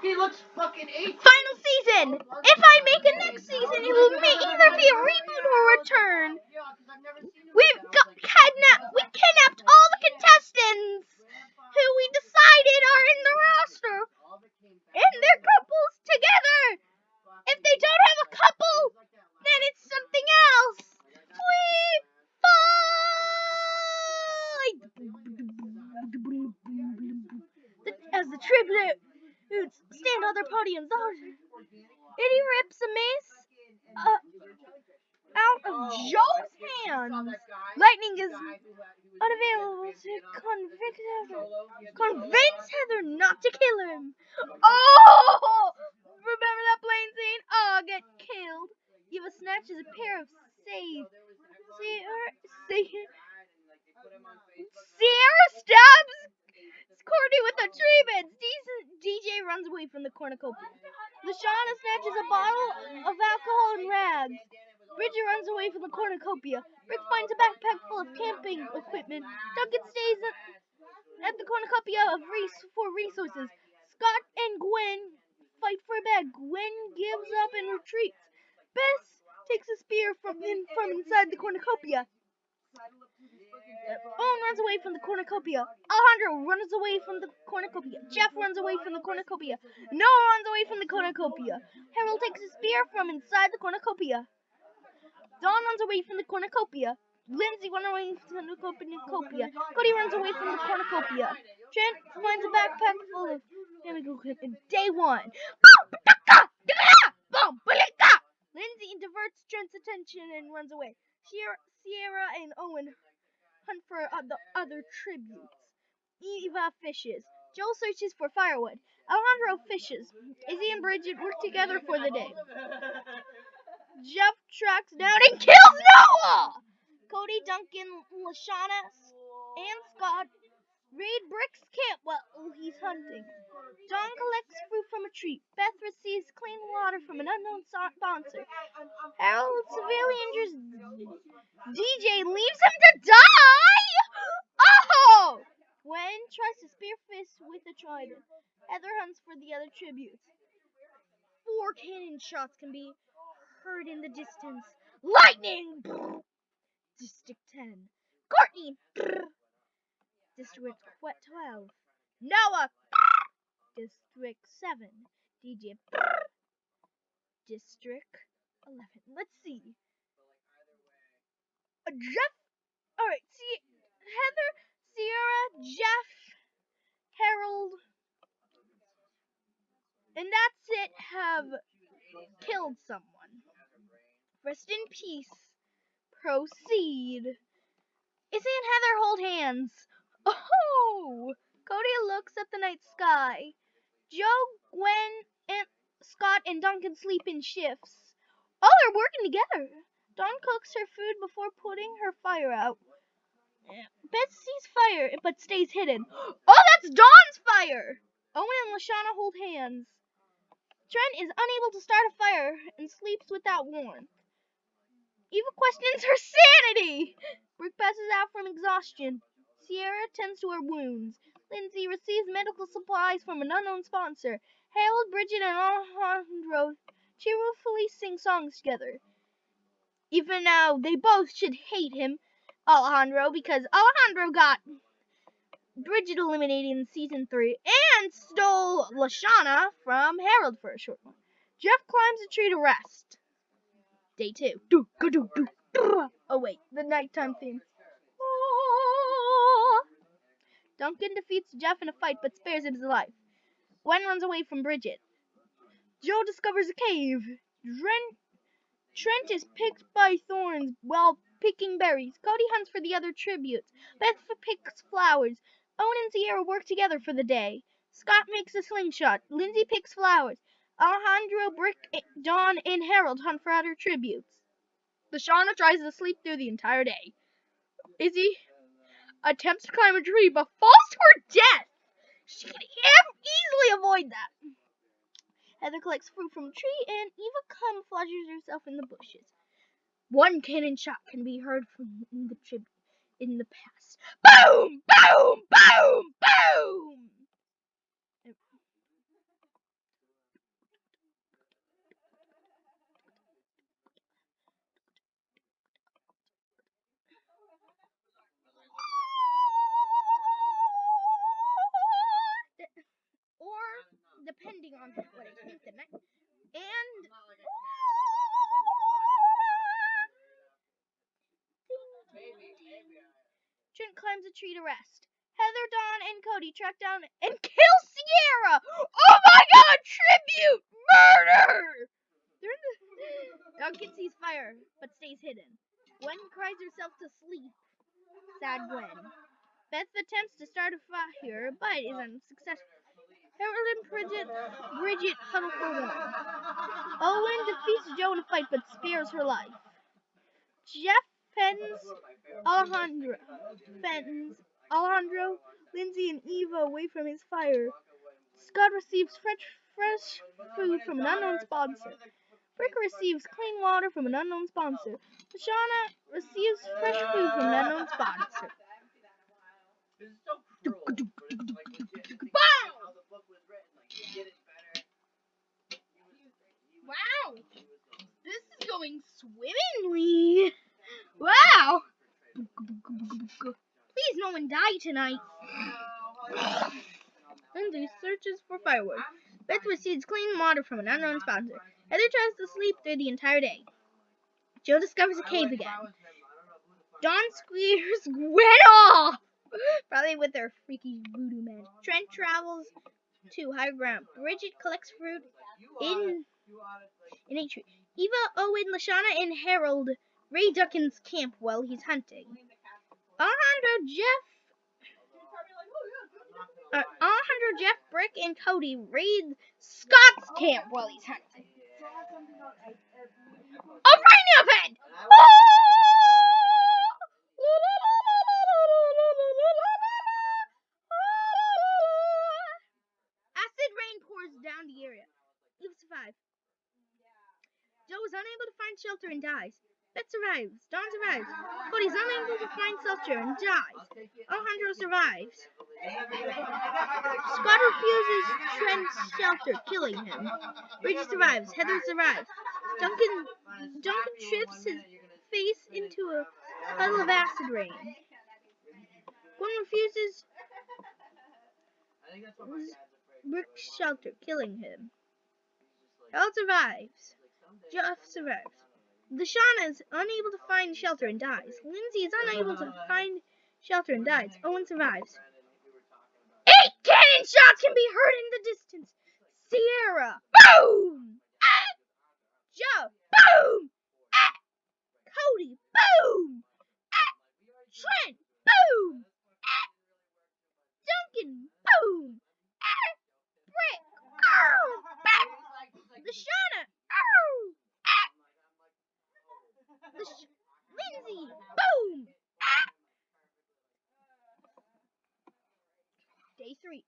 He looks fucking 18. Final season! If I make a next season, it will either be a reboot or a return. We kidnapped all the contestants who we decided are in the roster, and their couples together. If they don't have a couple, then it's something else. We fight! As the tributes stand on their podiums, Eddie rips a mace out of Joe's hands. Lightning is unavailable to convince Heather not to kill him. Oh! Remember that plane scene? Oh, get killed. Eva snatches a pair of Sierra stabs Courtney with a tree bed. DJ runs away from the cornucopia. Lashana snatches a bottle of alcohol and rags. Bridget runs away from the cornucopia. Rick finds a backpack full of camping equipment. Duncan stays at the cornucopia for resources. Scott and Gwen fight for a bag. Gwen gives up and retreats. Bess takes a spear from inside the cornucopia. Owen runs away from the cornucopia. Alejandro runs away from the cornucopia. Jeff runs away from the cornucopia. Noah runs away from the cornucopia. Harold takes a spear from inside the cornucopia. Dawn runs away from the cornucopia. Lindsay runs away from the cornucopia. Cody runs away from the cornucopia. Trent finds a backpack full of chemical equipment. Day 1. Lindsay diverts Trent's attention and runs away. Sierra and Owen hunt for the other tributes. Eva fishes. Joel searches for firewood. Alejandro fishes. Izzy and Bridget work together for the day. Jeff tracks down and kills Noah! Cody, Duncan, Lashana, and Scott raid Brick's camp while he's hunting. Dawn collects fruit from a tree. Beth receives clean water from an unknown sponsor. Harold severely injures DJ, leaves him to die! Oh! Gwen tries to spear Fist with a trident. Heather hunts for the other tributes. 4 cannon shots can be heard in the distance. Lightning! District 10. Courtney! District 12. Noah! District 7. DJ. District 11. Let's see. Jeff. Alright, see. Heather, Sierra, Jeff, Harold, and that's it, have killed someone. Rest in peace. Proceed. Izzy and Heather hold hands. Oh! Cody looks at the night sky. Joe, Gwen, and Scott and Duncan sleep in shifts. Oh, they're working together. Dawn cooks her food before putting her fire out. Beth sees fire, but stays hidden. Oh, that's Dawn's fire! Owen and Lashana hold hands. Trent is unable to start a fire and sleeps without warmth. Eva questions her sanity. Brick passes out from exhaustion. Sierra tends to her wounds. Lindsay receives medical supplies from an unknown sponsor. Harold, Bridget, and Alejandro cheerfully sing songs together. Even now, they both should hate him, Alejandro, because Alejandro got Bridget eliminated in season 3 and stole Lashana from Harold for a short while. Jeff climbs a tree to rest. Day 2. Oh wait, the nighttime theme. Duncan defeats Jeff in a fight but spares his life. Gwen runs away from Bridget. Joe discovers a cave. Trent is picked by thorns while picking berries. Cody hunts for the other tributes. Beth picks flowers. Owen and Sierra work together for the day. Scott makes a slingshot. Lindsay picks flowers. Alejandro, Brick, Dawn, and Harold hunt for other tributes. Lashana tries to sleep through the entire day. Izzy attempts to climb a tree but falls to her death. She can easily avoid that. Heather collects fruit from a tree and Eva camouflages herself in the bushes. 1 cannon shot can be heard from the tribute in the past. Boom! Boom! Boom! Boom! depending on what I think the next. And Trent climbs a tree to rest. Heather, Dawn, and Cody track down and kill Sierra. Oh my God! Tribute murder. Duncan sees fire, but stays hidden. Gwen cries herself to sleep. Sad Gwen. Beth attempts to start a fire, but is unsuccessful. Harold and Bridget huddle for warmth. Owen defeats Jo in a fight, but spares her life. Jeff fends Alejandro, Lindsay, and Eva away from his fire. Scott receives fresh food from an unknown sponsor. Rick receives clean water from an unknown sponsor. Lashana receives fresh food from an unknown sponsor. Wow! This is going swimmingly. Wow! Please, no one die tonight. Lindsay searches for firewood. Beth receives clean water from an unknown sponsor. Heather tries to sleep through the entire day. Jo discovers a cave again. Dawn squeers Gwen off! Probably with their freaky voodoo magic. Trent travels to higher ground. Bridget collects fruit in a tree. Eva, Owen, Lashana, and Harold raid Duncan's camp while he's hunting. Alejandro, Jeff, Brick, and Cody raid Scott's camp while he's hunting. A rain event! Acid rain pours down the area. Eve survives. Jo is unable to find shelter and dies. Beth survives. Dawn survives. Cody's unable to find shelter and dies. Alejandro survives. Scott refuses Trent's shelter, killing him. Bridget survives. Heather survives. Duncan trips his face into a puddle of acid rain. Gwen refuses Rick's shelter, killing him. Harold survives. Jeff survives. Lashana is unable to find shelter and dies. Lindsay is unable to find shelter and dies. Owen survives. 8 cannon shots can be heard in the distance. Sierra, boom! Ah! Jo, boom! Ah! Cody, boom! Ah! Trent, boom! Ah! Duncan, boom! Ah! Brick, ow! Ah! Lashana, ow! Ah! Lindsay, boom! Ah! Day 3.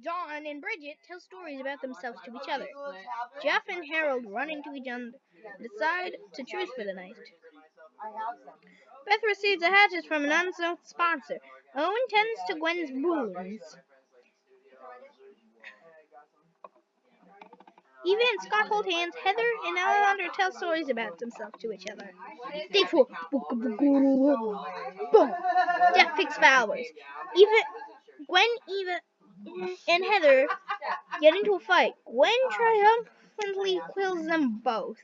Dawn and Bridget tell stories about themselves to each other. Jeff and Harold run into each other and decide to truce for the night. Beth receives a hatchet from an unknown sponsor. Owen tends to Gwen's wounds. Eva and Scott hold hands. Heather and Alejandro tell stories about themselves to each other. Day 4. Boom. Jeff picks flowers. Gwen, Eva, and Heather get into a fight. Gwen triumphantly kills them both.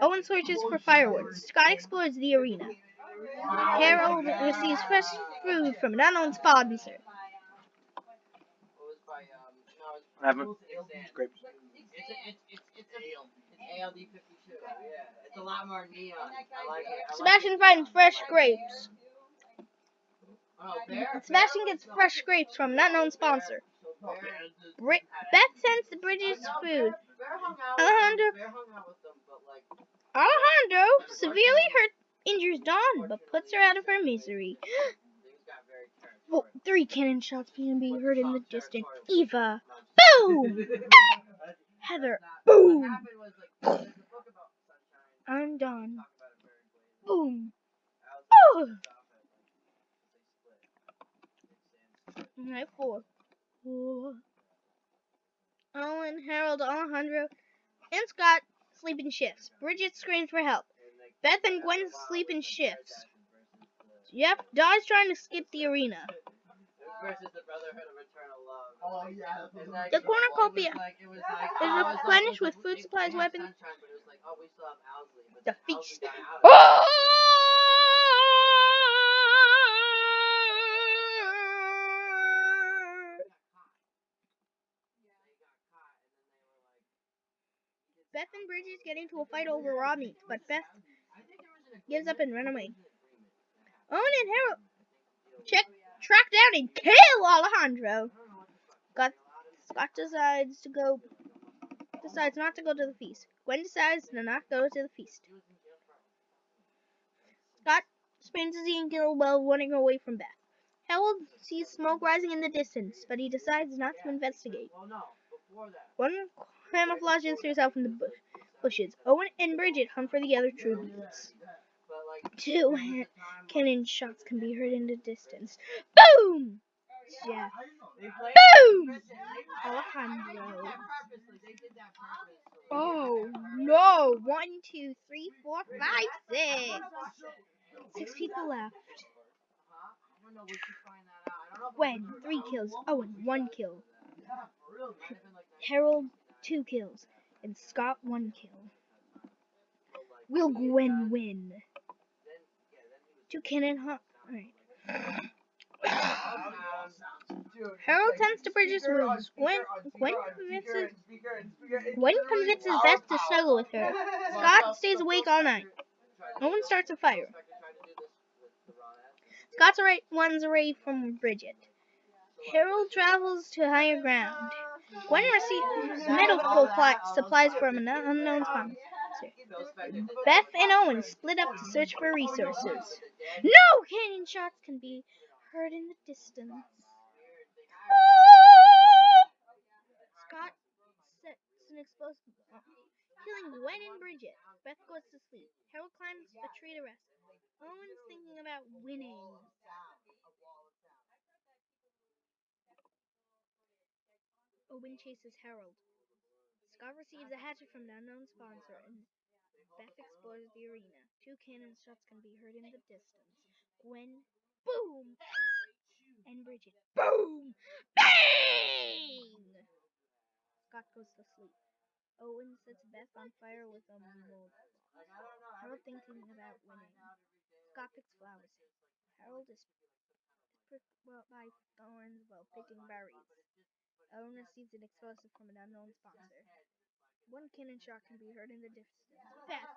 Owen searches for firewood. Scott explores the arena. Harold receives fresh food from an unknown sponsor. Grapes. It's a lot more neon. I like it. Sebastian finds fresh grapes. Sebastian gets fresh grapes from an unknown sponsor. Beth sends the Bridges food. Alejandro severely injures Dawn, but puts her out of her misery. 3 cannon shots can be heard in the distance. Eva, boom! Heather, boom! I'm done. Boom! Oh! Night 4. Owen, Harold, Alejandro, and Scott sleep in shifts. Bridget screams for help. Beth and Gwen sleep in shifts. Yep, dies trying to skip the arena. Versus the Brotherhood of Eternal Love. Oh yeah. The cornucopia It was is replenished with food supplies, weapons. Sunshine, but it was like, oh, we still have Owsley. But The then Owsley feast. got out of it. Beth and Bridget get into a fight over raw meat, but Beth gives up and run away. Owen and Harold track down and kill Alejandro. Scott decides not to go to the feast. Gwen decides to not go to the feast. Scott sprains his ankle while running away from Beth. Harold sees smoke rising in the distance, but he decides not to investigate. One camouflages herself in the bushes. Owen and Bridget hunt for the other true beasts. 2 cannon shots can be heard in the distance. Boom! Yeah. Boom! Alejandro. Oh no! 1, 2, 3, 4, 5, 6. 6 people left. Gwen, 3 kills. Owen, 1 kill. Harold, 2 kills. And Scott, 1 kill. Will Gwen win? 2 cannon hot. Alright. Harold tends to Bridget's wounds. Gwen convinces Beth to snuggle with her. Scott stays awake all night. Owen starts a fire. Scott runs away from Bridget. Harold travels to higher ground. Gwen receives medical supplies from an unknown sponsor. Beth and Owen split up to search for resources. No cannon shots can be heard in the distance. Scott sets an explosive bomb, killing Gwen and Bridget. Beth goes to sleep. Harold climbs a tree to rest. Owen's thinking about winning. Owen chases Harold. Scott receives a hatchet from the unknown sponsor, and Beth explores the arena. 2 cannon shots can be heard in the distance. Gwen, boom! And Bridget, boom! Bang! Scott goes to sleep. Owen sets Beth on fire with a mold. Harold thinking about winning. Scott picks flowers. Harold is pricked by thorns while picking berries. Owen receives an explosive from an unknown sponsor. 1 cannon shot can be heard in the distance. Beth,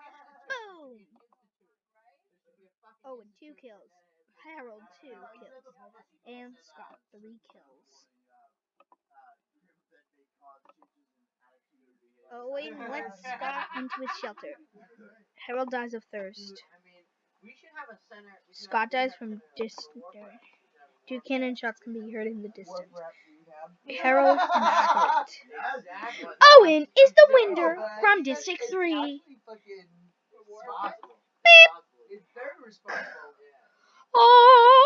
boom! Owen, 2 kills. Harold, 2 kills. And Scott, 3 kills. Owen lets Scott into his shelter. Harold dies of thirst. Scott dies from dysentery. 2 cannon shots can be heard in the distance. Harold and Scott. Owen is the winner from District 3. Beep. Oh.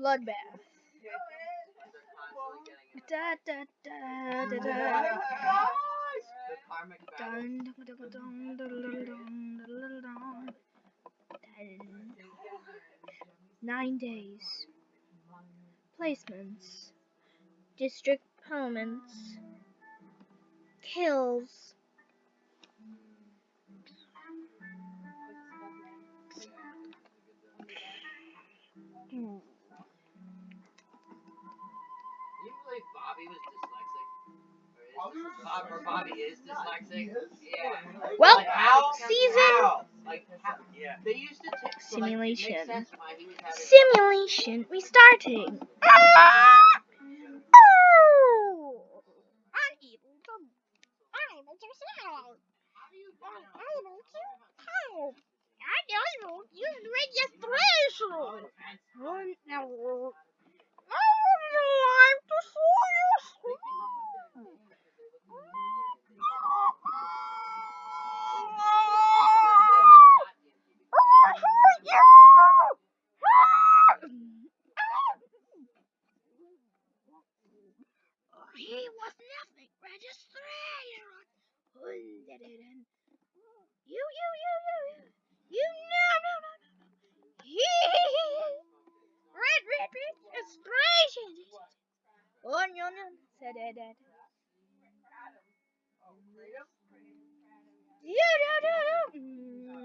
Bloodbath. Da da da da da. Dun, dun, dun, dun, dun, dun, dun, dun. 9 days. Placements. District opponents. Kills. You believe Bobby was dyslexic? Or Bobby is dyslexic? Yeah. Well, Like how? season How? Like how? Yeah. They used to take simulation. So, like, it makes sense why he was having Simulation restarting. Unable to sound. Unable to help. I don't use registration. Now, I would like to show you something. He was nothing. Registration. You. No. Registration. Onion. Said that. You.